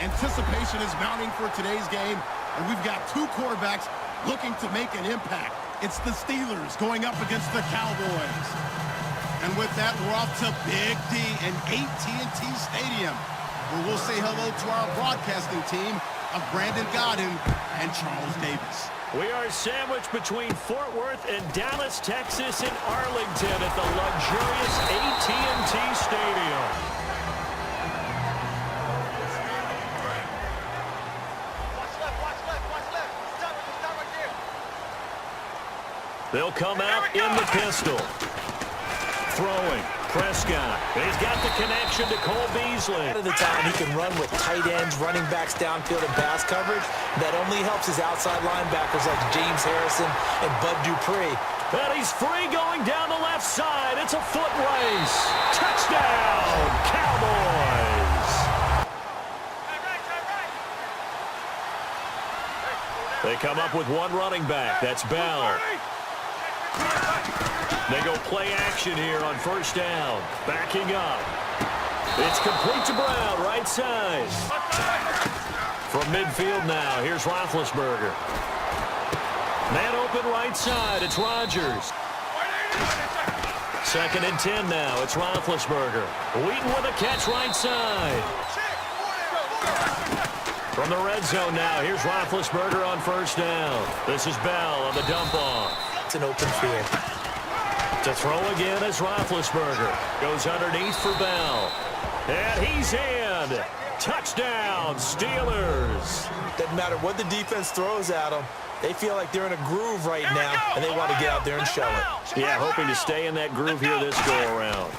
Anticipation is mounting for today's game, and we've got two quarterbacks looking to make an impact. It's the Steelers going up against the Cowboys. And with that, we're off to Big D in AT&T Stadium, where we'll say hello to our broadcasting team of Brandon Godden and Charles Davis. We are sandwiched between Fort Worth and Dallas, Texas, and Arlington at the luxurious AT&T Stadium. They'll come out in the pistol. Throwing. Prescott. He's got the connection to Cole Beasley. At the time, he can run with tight ends, running backs downfield, and pass coverage. That only helps his outside linebackers like James Harrison and Bud Dupree. And he's free going down the left side. It's a foot race. Touchdown, Cowboys. They come up with one running back. That's Bell. They go play action here on first down. Backing up. It's complete to Brown, right side. From midfield now, here's Roethlisberger. Man open right side, it's Rodgers. 2nd and 10 now, it's Roethlisberger. Wheaton with a catch right side. From the red zone now, here's Roethlisberger on first down. This is Bell on the dump off. It's an open field. To throw again is Roethlisberger. Goes underneath for Bell. And he's in. Touchdown, Steelers. Doesn't matter what the defense throws at them. They feel like they're in a groove right now, and they want to get out there and show it. Yeah, hoping to stay in that groove here this go-around.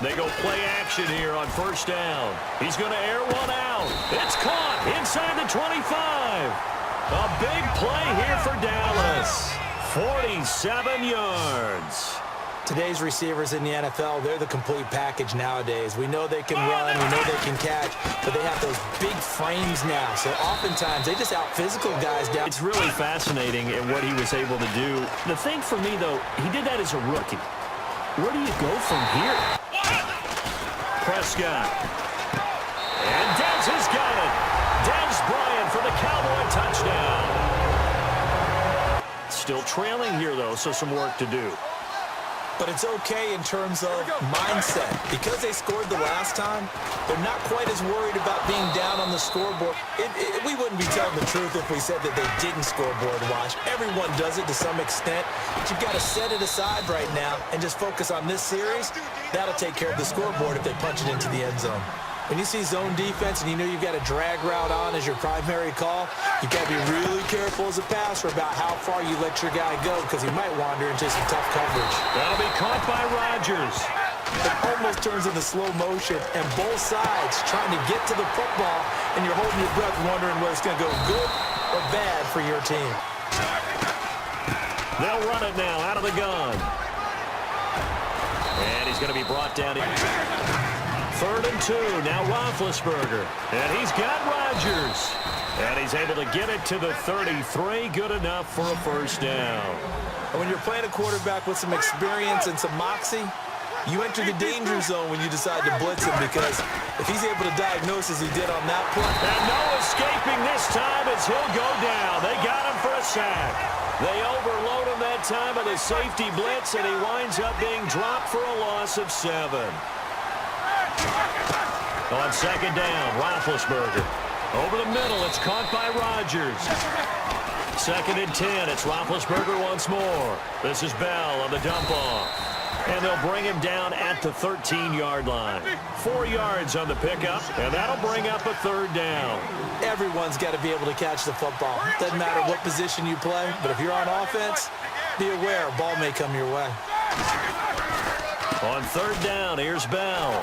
They go play action here on first down. He's going to air one out. It's caught inside the 25. A big play here for Dallas. 47 yards. Today's receivers in the NFL, they're the complete package nowadays. We know they can run, we know they can catch, but they have those big frames now. So oftentimes, they just out-physical guys down. It's really fascinating in what he was able to do. The thing for me, though, he did that as a rookie. Where do you go from here? Prescott. And Dez has got it. Dez Bryant for the Cowboy touchdown. Still trailing here, though, so some work to do. But it's okay in terms of mindset. Because they scored the last time, they're not quite as worried about being down on the scoreboard. We wouldn't be telling the truth if we said that they didn't scoreboard watch. Everyone does it to some extent. But you've got to set it aside right now and just focus on this series. That'll take care of the scoreboard if they punch it into the end zone. When you see zone defense and you know you've got a drag route on as your primary call, you've got to be really careful as a passer about how far you let your guy go because he might wander into some tough coverage. That'll be caught by Rodgers. It almost turns into slow motion, and both sides trying to get to the football, and you're holding your breath wondering whether it's going to go good or bad for your team. They'll run it now out of the gun. And he's going to be brought down in. 3rd and 2, now Roethlisberger. And he's got Rodgers. And he's able to get it to the 33, good enough for a first down. And when you're playing a quarterback with some experience and some moxie, you enter the danger zone when you decide to blitz him because if he's able to diagnose as he did on that play. And no escaping this time as he'll go down. They got him for a sack. They overload him that time with a safety blitz, and he winds up being dropped for a loss of 7. On 2nd down, Roethlisberger. Over the middle, it's caught by Rodgers. 2nd and 10, it's Roethlisberger once more. This is Bell on the dump-off. And they'll bring him down at the 13-yard line. 4 yards on the pickup, and that'll bring up a 3rd down. Everyone's got to be able to catch the football. Doesn't matter what position you play, but if you're on offense, be aware a ball may come your way. On 3rd down, here's Bell.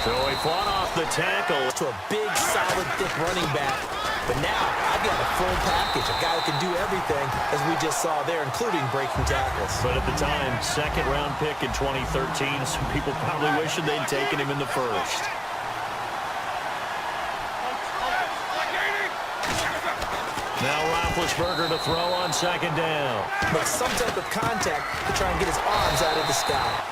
So he fought off the tackle. To a big, solid, thick running back. But now, I've got a full package, a guy who can do everything, as we just saw there, including breaking tackles. But at the time, 2nd-round pick in 2013, some people probably wishing they'd taken him in the 1st. Now Roethlisberger to throw on 2nd down. Make some type of contact to try and get his arms out of the sky.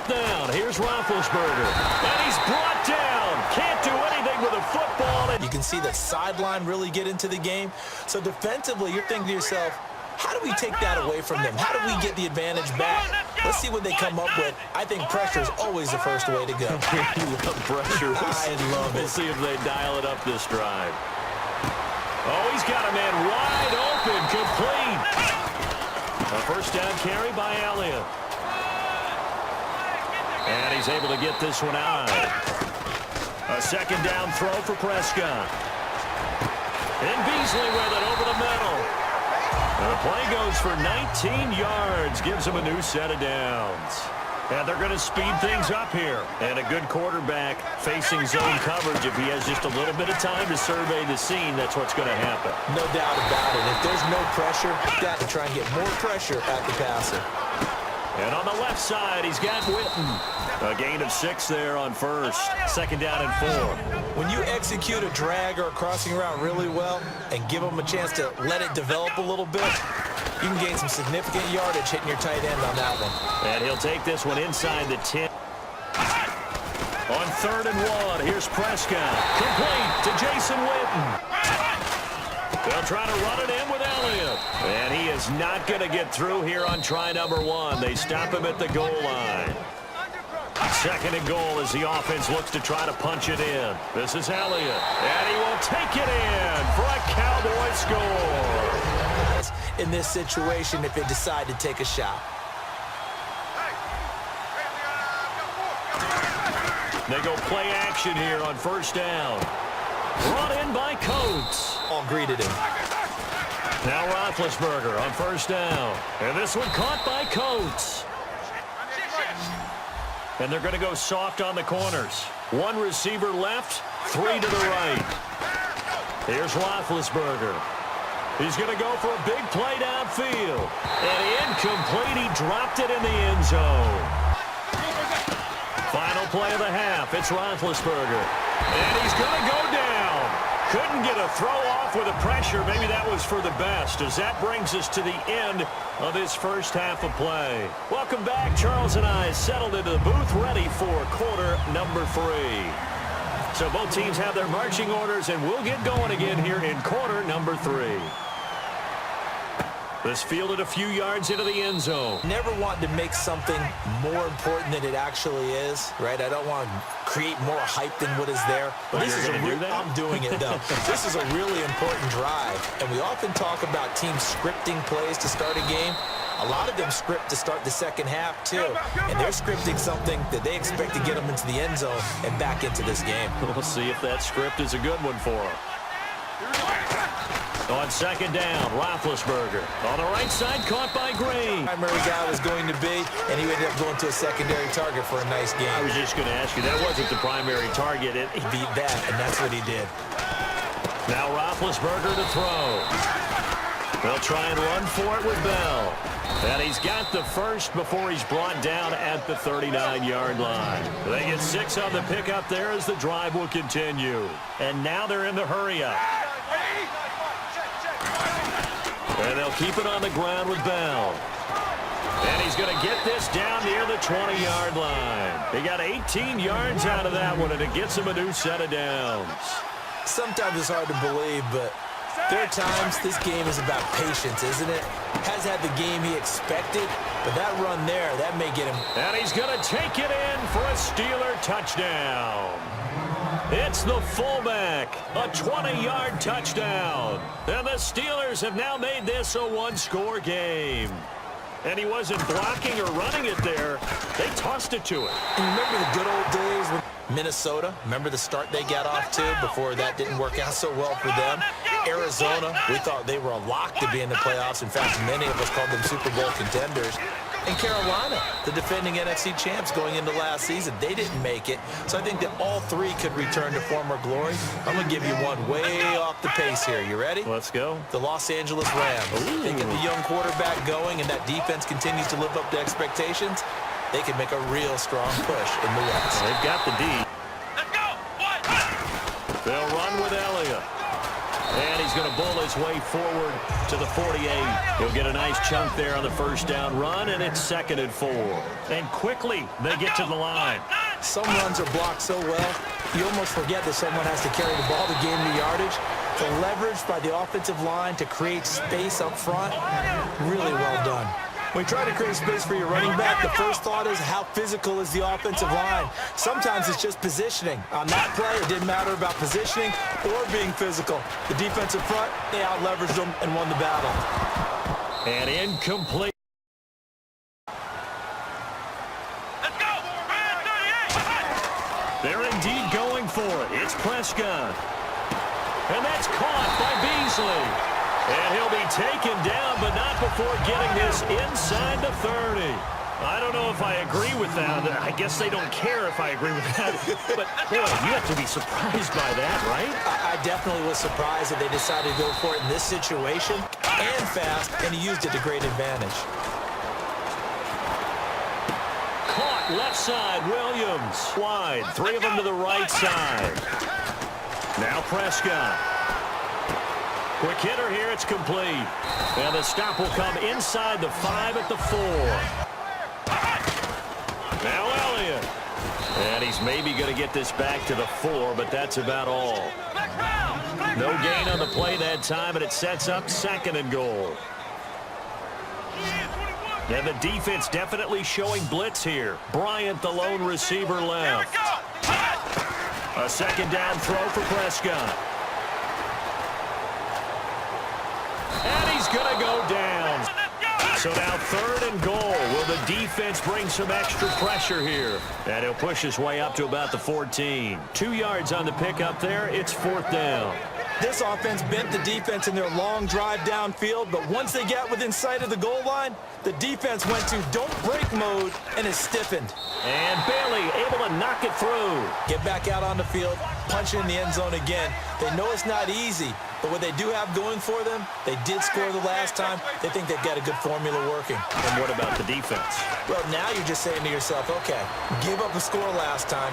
fourth down. Here's Roethlisberger. And he's brought down. Can't do anything with a football. You can see the sideline really get into the game. So defensively, you're thinking to yourself, how do we take that away from them? How do we get the advantage back? Let's see what they come up with. I think pressure is always the first way to go. You love pressure. I love it. We'll see if they dial it up this drive. Oh, he's got a man wide open, complete. A first down carry by Elliott. And he's able to get this one out. A second down throw for Prescott. And Beasley with it over the middle. The play goes for 19 yards, gives him a new set of downs. And they're going to speed things up here. And a good quarterback facing zone coverage. If he has just a little bit of time to survey the scene, that's what's going to happen. No doubt about it. If there's no pressure, you've got to try and get more pressure at the passer. And on the left side, he's got Witten. A gain of 6 there on first. Second down and 4. When you execute a drag or a crossing route really well and give them a chance to let it develop a little bit, you can gain some significant yardage hitting your tight end on that one. And he'll take this one inside the 10. On 3rd and 1, here's Prescott. Complete to Jason Witten. They'll try to run it in with Elliott. And he is not going to get through here on try number 1. They stop him at the goal line. Second and goal as the offense looks to try to punch it in. This is Elliott. And he will take it in for a Cowboy score. In this situation, if they decide to take a shot. They go play action here on first down. Brought in by Coates. All greeted him. Now Roethlisberger on first down. And this one caught by Coates. And they're going to go soft on the corners. One receiver left, 3 to the right. Here's Roethlisberger. He's going to go for a big play downfield. And incomplete. He dropped it in the end zone. Final play of the half. It's Roethlisberger. And he's going to go down. Couldn't get a throw off with the pressure. Maybe that was for the best, as that brings us to the end of this first half of play. Welcome back. Charles and I settled into the booth, ready for quarter number 3. So both teams have their marching orders, and we'll get going again here in quarter number 3. This fielded a few yards into the end zone. Never want to make something more important than it actually is, right? I don't want to create more hype than what is there. But this is I'm doing it, though. This is a really important drive. And we often talk about teams scripting plays to start a game. A lot of them script to start the second half, too. And they're scripting something that they expect to get them into the end zone and back into this game. We'll see if that script is a good one for them. On second down, Roethlisberger. On the right side, caught by Green. Primary guy was going to be, and he ended up going to a secondary target for a nice game. I was just going to ask you, that wasn't the primary target. He beat that, and that's what he did. Now Roethlisberger to throw. They'll try and run for it with Bell. And he's got the first before he's brought down at the 39-yard line. They get 6 on the pickup there as the drive will continue. And now they're in the hurry-up. And they'll keep it on the ground with Bell. And he's going to get this down near the 20-yard line. He got 18 yards out of that one, and it gets him a new set of downs. Sometimes it's hard to believe, but there are times this game is about patience, isn't it? Has had the game he expected, but that run there, that may get him. And he's going to take it in for a Steeler touchdown. It's the fullback, a 20-yard touchdown. And the Steelers have now made this a one-score game. And he wasn't blocking or running it there. They tossed it to him. And remember the good old days with Minnesota? Remember the start they got off to before that didn't work out so well for them? Arizona, we thought they were a lock to be in the playoffs. In fact, many of us called them Super Bowl contenders. And Carolina, the defending NFC champs going into last season, they didn't make it. So I think that all three could return to former glory. I'm going to give you one way off the pace here. You ready? Let's go. The Los Angeles Rams. Ooh. They get the young quarterback going, and that defense continues to live up to expectations. They can make a real strong push in the West. They've got the D. Let's go. They'll run with Elliott. And he's he's going to bull his way forward to the 48. He'll get a nice chunk there on the first down run, and it's 2nd and 4. And quickly, they get to the line. Some runs are blocked so well, you almost forget that someone has to carry the ball to gain the yardage. The leverage by the offensive line to create space up front, really well done. When you try to create space for your running back, the first thought is how physical is the offensive line. Sometimes it's just positioning. On that play, it didn't matter about positioning or being physical. The defensive front, they out-leveraged them and won the battle. And incomplete. Let's go! They're indeed going for it. It's Prescott. And that's caught by Beasley. And he'll be taken down, but not before getting this inside the 30. I don't know if I agree with that. I guess they don't care if I agree with that. But, boy, you have to be surprised by that, right? I definitely was surprised that they decided to go for it in this situation and fast, and he used it to great advantage. Caught left side, Williams. Wide, 3 of them to the right side. Now Prescott. Quick hitter here, it's complete. And the stop will come inside the 5 at the 4. Now Elliott. And he's maybe going to get this back to the 4, but that's about all. No gain on the play that time, and it sets up 2nd and goal. And the defense definitely showing blitz here. Bryant, the lone receiver, left. A 2nd down throw for Prescott. And he's going to go down. So now 3rd and goal. Will the defense bring some extra pressure here? And he'll push his way up to about the 14. 2 yards on the pickup there. It's 4th down. This offense bent the defense in their long drive downfield, but once they got within sight of the goal line, the defense went to don't break mode and is stiffened. And Bailey able to knock it through. Get back out on the field, punch it in the end zone again. They know it's not easy, but what they do have going for them, they did score the last time. They think they've got a good formula working. And what about the defense? Well, now you're just saying to yourself, okay, give up a score last time.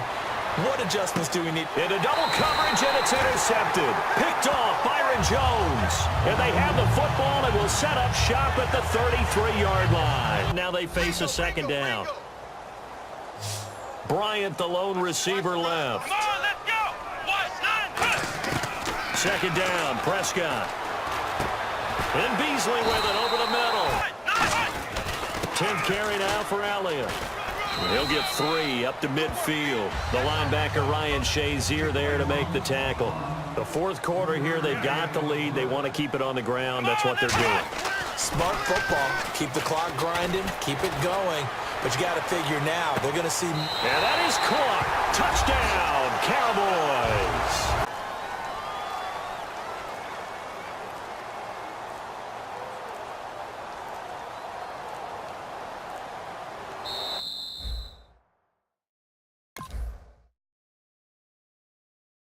What adjustments do we need? Into double coverage, and it's intercepted. Picked off Byron Jones. And they have the football and will set up shop at the 33-yard line. Now they face a 2nd down. Bryant, the lone receiver, left. Come on, let's go! 2nd down, Prescott. And Beasley with it over the middle. 10th carry now for Elliott. He'll get 3 up to midfield. The linebacker, Ryan Shazier, there to make the tackle. The 4th quarter here, they've got the lead. They want to keep it on the ground. That's what they're doing. Smart football. Keep the clock grinding. Keep it going. But you got to figure now, they're going to see. And that is caught. Touchdown, Cowboys.